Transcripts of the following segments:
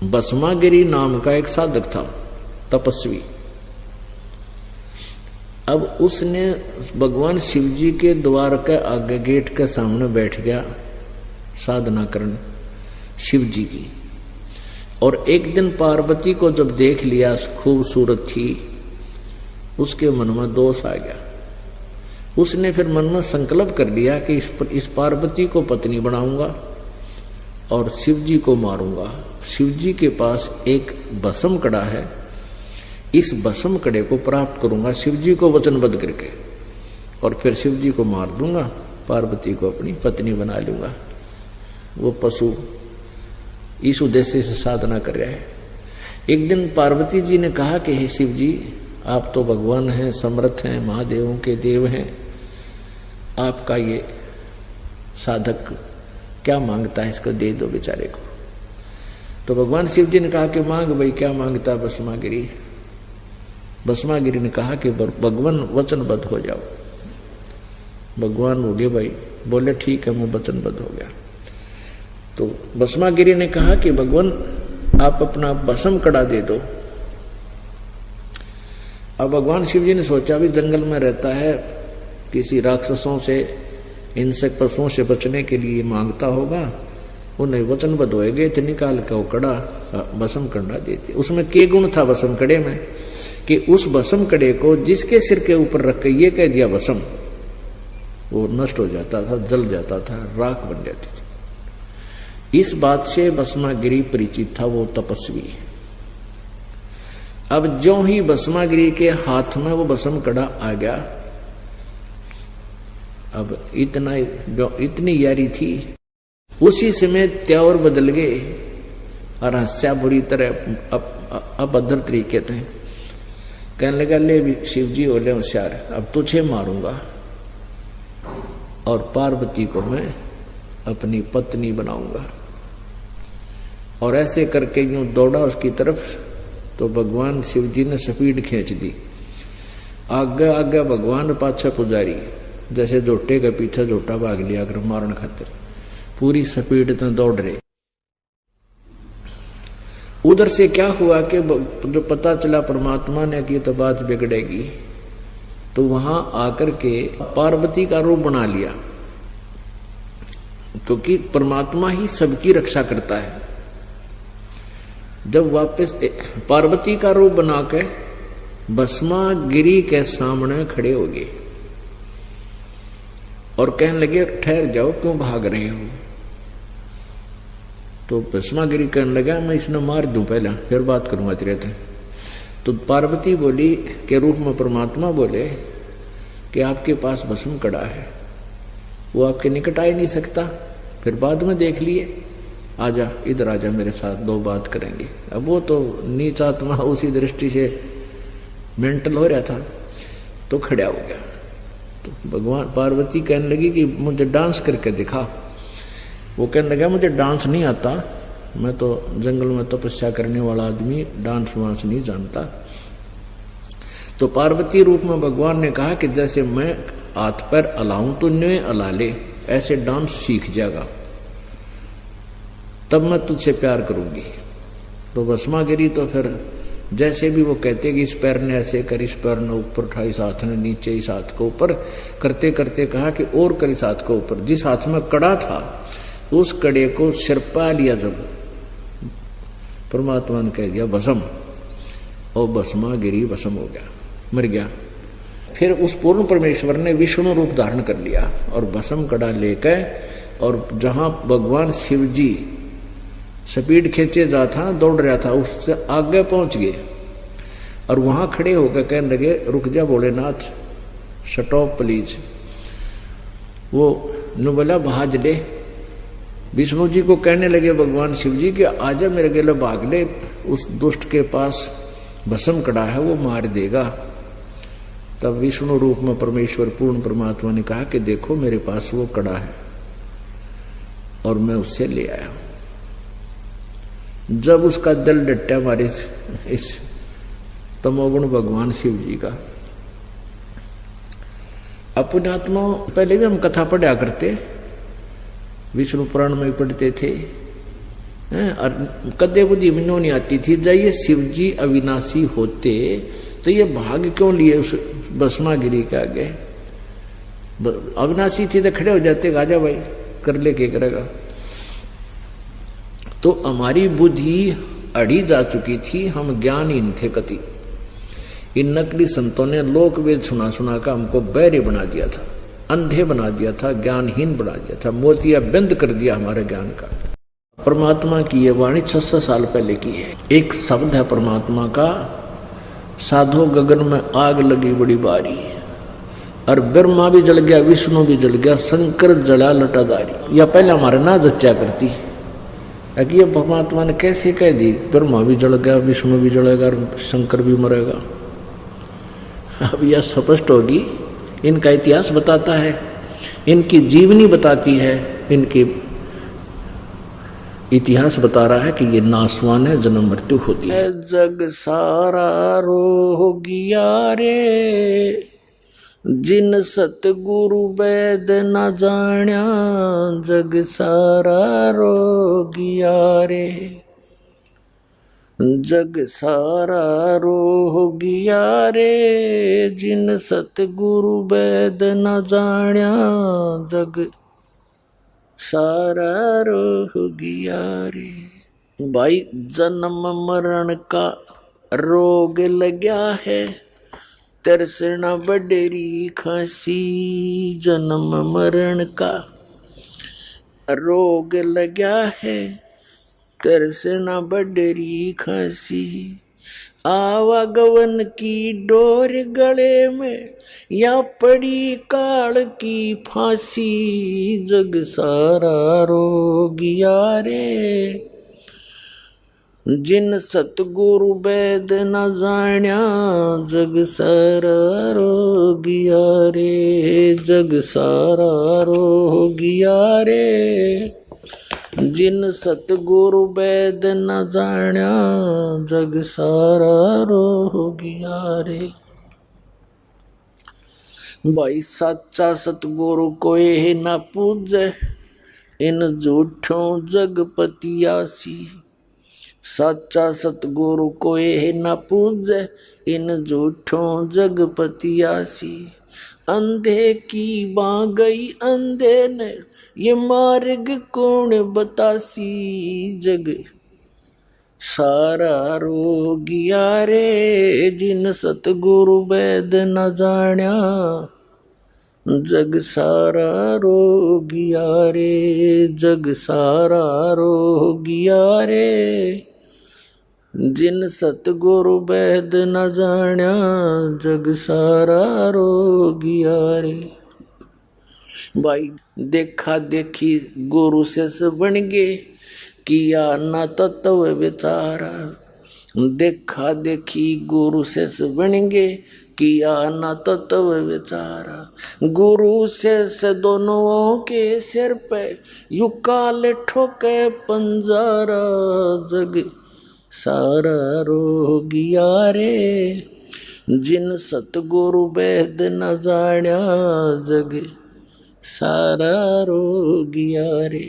भस्मागिरी नाम का एक साधक था, तपस्वी। अब उसने भगवान शिव जी के द्वार के आगे गेट के सामने बैठ गया साधना करने शिव जी की। और एक दिन पार्वती को जब देख लिया खूबसूरत थी, उसके मन में दोष आ गया। उसने फिर मन में संकल्प कर लिया कि इस पार्वती को पत्नी बनाऊंगा और शिव जी को मारूंगा। शिव जी के पास एक भस्म कड़ा है, इस भस्म कड़े को प्राप्त करूंगा शिव जी को वचनबद्ध करके, और फिर शिव जी को मार दूंगा, पार्वती को अपनी पत्नी बना लूंगा। वो पशु इस उद्देश्य से साधना कर रहा है। एक दिन पार्वती जी ने कहा कि हे शिव जी, आप तो भगवान हैं, समर्थ हैं, महादेवों के देव हैं, आपका ये साधक क्या मांगता है, इसको दे दो बेचारे को। तो भगवान शिव जी ने कहा कि मांग भाई, क्या मांगता है भस्मागिरी। भस्मागिरी ने कहा कि भगवान वचनबद्ध हो जाओ। भगवान हो गए भाई, बोले ठीक है मैं वचनबद्ध हो गया। तो भस्मागिरी ने कहा कि भगवान आप अपना भस्म कड़ा दे दो। अब भगवान शिव जी ने सोचा भी जंगल में रहता है, किसी राक्षसों से, हिंसक पशुओं से बचने के लिए मांगता होगा, उन्हें वचनबद्ध होएगे तो निकाल कर वो कड़ा भस्म कड़ा देते। उसमें के गुण था भस्म कड़े में कि उस भस्म कड़े को जिसके सिर के ऊपर रख के ये कह दिया भस्म, वो नष्ट हो जाता था, जल जाता था, राख बन जाती थी। इस बात से भस्मागिरी परिचित था, वो तपस्वी। अब जो ही भस्मागिरी के हाथ में वो भस्म कड़ा आ गया, अब इतनी यारी थी, उसी समय त्योर बदल गए और हंस्या बुरी तरह अभद्र तरीके थे। कहने लगा ले शिव जी बोले होशियार, अब तुझे मारूंगा और पार्वती को मैं अपनी पत्नी बनाऊंगा। और ऐसे करके यूं दौड़ा उसकी तरफ, तो भगवान शिव जी ने स्पीड खींच दी। आगे आगे भगवान पाछा पुजारी, जैसे जोटे का पीछे जोटा भाग लिया अगर मारन खातिर, पूरी स्पीड में दौड़ रहे। उधर से क्या हुआ कि जो पता चला परमात्मा ने कि तो बात बिगड़ेगी, तो वहां आकर के पार्वती का रूप बना लिया, क्योंकि परमात्मा ही सबकी रक्षा करता है। जब वापस पार्वती का रूप बना के भस्मागिरी के सामने खड़े हो गए और कहने लगे ठहर जाओ, क्यों भाग रहे हो। तो भस्मागिरी कहने लगा मैं इसने मार दूं पहले, फिर बात करूंगा तेरे से। तो पार्वती बोली के रूप में परमात्मा बोले कि आपके पास भस्म कड़ा है, वो आपके निकट आ ही नहीं सकता, फिर बाद में देख लिए, आजा इधर आजा मेरे साथ, दो बात करेंगे। अब वो तो नीच आत्मा उसी दृष्टि से मेंटल हो रहा था, तो खड़ा हो गया। तो भगवान पार्वती कहने लगी कि मुझे डांस करके दिखा। वो कहने लगा मुझे डांस नहीं आता, मैं तो जंगल में तपस्या करने वाला आदमी, डांस वांस नहीं जानता। तो पार्वती रूप में भगवान ने कहा कि जैसे मैं हाथ पैर अलाऊं तो न्यों अला ले, ऐसे डांस सीख जाएगा, तब मैं तुझसे प्यार करूंगी। तो भस्मागिरी तो फिर जैसे भी वो कहते कि इस पैर ने ऐसे कर, इस पैर ने ऊपर उठा, इस हाथ ने नीचे, इस हाथ को ऊपर करते करते कहा कि और कर इस हाथ को ऊपर। जिस हाथ में कड़ा था उस कड़े को सिर पा लिया, जब परमात्मा ने कह दिया भस्म, और भस्मागिरी भस्म हो गया, मर गया। फिर उस पूर्ण परमेश्वर ने विष्णु रूप धारण कर लिया और भस्म कड़ा लेकर, और जहां भगवान शिव जी स्पीड खींचे जा था, दौड़ रहा था, उससे आगे पहुंच गए और वहां खड़े होकर कहने लगे रुक जा भोलेनाथ, स्टॉप प्लीज। वो बोला भाज ले। विष्णु जी को कहने लगे भगवान शिव जी कि आजा मेरे गेले भाग ले, उस दुष्ट के पास भस्म कड़ा है, वो मार देगा। तब विष्णु रूप में परमेश्वर पूर्ण परमात्मा ने कहा कि देखो मेरे पास वो कड़ा है और मैं उससे ले आया। जब उसका दिल डट्टा हमारे इस तमोगुण भगवान शिव जी का, अपने आत्मा पहले भी हम कथा पढ़ा करते, विष्णु पुराण में पढ़ते थे और कदे बुद्धि में नहीं आती थी। जब ये शिव जी अविनाशी होते तो ये भाग क्यों लिए उस भस्मागिरी के आगे? अविनाशी थी तो खड़े हो जाते, गाजा भाई कर ले, क्या करेगा। तो हमारी बुद्धि अड़ी जा चुकी थी, हम ज्ञानहीन थे कति। इन नकली संतों ने लोक वेद सुना सुना कर हमको बहरे बना दिया था, अंधे बना दिया था, ज्ञानहीन बना दिया था, मोतिया बंद कर दिया हमारे ज्ञान का। परमात्मा की ये वाणी 600 साल पहले की है। एक शब्द है परमात्मा का, साधो गगन में आग लगी बड़ी बारी, और ब्रह्मा भी जल गया, विष्णु भी जल गया, शंकर जला लटादारी। या पहले हमारे ना जच्चा करती है कि ये परमात्मा ने कैसे कह दी, ब्रह्मा भी जल गया, विष्णु भी जलेगा और शंकर भी मरेगा। अब यह स्पष्ट होगी, इनका इतिहास बताता है, इनकी जीवनी बताती है, इनकी इतिहास बता रहा है कि ये नासवान है, जन्म मृत्यु होती है। जग सारा रोगिया रे, जिन सतगुरु वैद न जाण्या, जग सारा रोगिया रे, जग सारा रोगिया रे, जिन सतगुरु वैद न जाण्या, जग सारा रोगिया रे। भाई जन्म मरण का रोग लग्या है, तरसना बडेरी खांसी, जन्म मरण का रोग लग्या है, तरसना बडेरी खांसी। आवागवन की डोर गले में, या पड़ी काल की फांसी, जग सारा रोगिया रे, जिन सतगुरु वैद न जाण्या, जग सारा रोगिया रे, जग सारा रोगिया रे, जिन सतगुरु वैद न जाण्या, जग सारा रोगिया रे। भाई सच्चा सतगुरु कोई न पूजे, इन झूठों जगपतियासी। सच्चा सतगुरु कोई न पूजे, इन झूठों जगपतियासी। अंधे की बां गई अंधे ने, ये मार्ग कौन बतासी, जग सारा रोगिया रे, जिन सतगुरु वैद न जाण्या, जग सारा रोगिया रे, जग सारा रोगिया रे, जिन सतगुरु वैद न जाण्या, जग सारा रोगिया रे। भाई देखा देखी गुरु से बन गे, किया न तत्व विचारा। देखा देखी गुरु से बन गे, किया न तत्व विचारा। गुरु से दोनों के सिर पे, यू काल ठोके पंजारा, जग सारा रोगिया रे, जिन सतगुरु वैद न जाण्या, जग सारा रोगिया रे,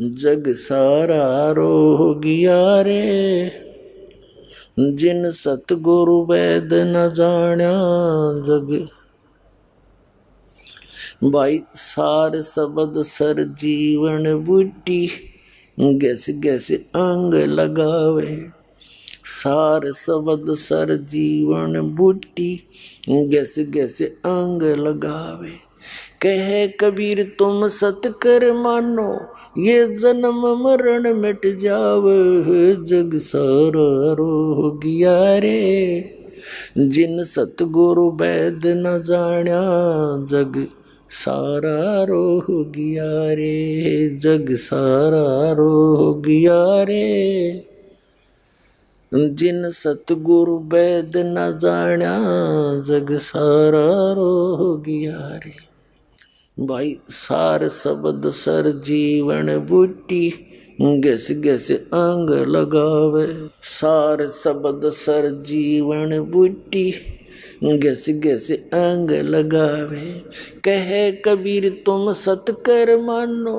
जग सारा रोगिया रे, जिन सतगुरु वैद न जाण्या, जग। भाई सार शब्द सर जीवन बूटी, गैस गैस अंग लगावे। सार शब्द सर जीवन बूटी, गैस गैस अंग लगावे। कहे कबीर तुम सत कर मानो, ये जन्म मरण मिट जावे, जग सारा रोगिया रे, जिन सतगुरु वैद न जाण्या, जग सारा रोगिया रे, जग सारा रोगिया रे, जिन सतगुरु वैद न जाण्या, जग सारा रोगिया रे। भाई सार शब्द सर जीवन बूटी, गैस गैस अंग लगावे। सार शब्द सर जीवन बूटी, गैस गैस अंग लगावे। कहे कबीर तुम सत कर मानो,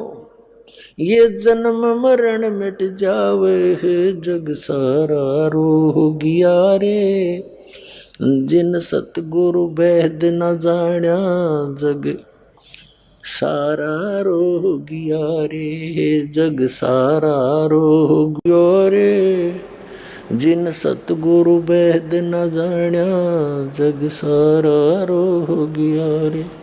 ये जन्म मरण मिट जावे है, जग सारा रोह गया रे। जिन सतगुरु भेद न जाण्या, जग सारा रोह गया रे। जग सारा रोह गया रे। जिन सतगुरु भेद न जाण्या, जग सारा रोह गया रे।